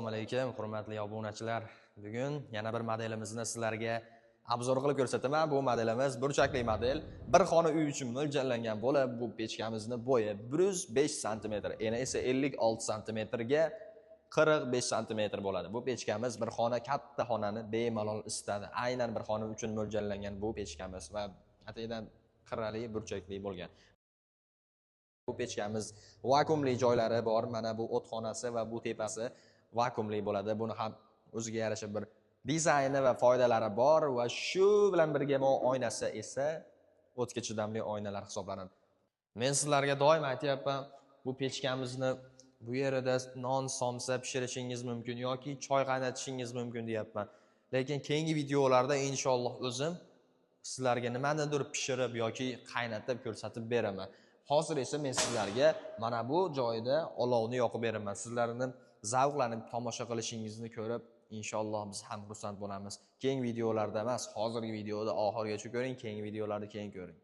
alaykum, hurmatli obunachilar. Bugun yana bir modelimizni sizlarga obzor qilib ko'rsataman. Bu modelimiz burchakli model. Bir xona uy uchun mo'ljallangan bo'lib, bu pechkamizni bo'yi 105 sm, eni esa 56 sm ga 45 sm bo'ladi. Bu pechkamiz bir xona katta xonani bemalol isitadi. Aynan bir xona uchun mo'ljallangan bu pechkamiz va atayidan qirrali burchakli bo'lgan. Bu pechkamiz vakuumli joylari bor. Mana bu o't xonasi va bu tepasi vakuumli bo'ladi. Buni ham o'ziga yarasha bir dizayni va foydalari bor va shu bilan birga bu oynasi esa o'tga chidamli oynalar hisoblanadi. Men sizlarga doim aytayapman, bu pechkamizni bu yerida non somsa pishirishingiz mumkin yoki choy qaynatishingiz mumkin deyapman. Lekin keyingi videolarda inshaalloh o'zim sizlarga nimanidir pishirib yoki qaynatib ko'rsatib beraman. Hozir esa men sizlarga mana bu joyda olovni yoqib beraman. Sizlarni zavqlanib tomosha qilishingizni ko'rib, inshaalloh biz ham xursand bo'lamiz. Keyingi videolarda emas, hozirgi videoda oxirigacha ko'ring, keyingi videolarda keyin ko'ring.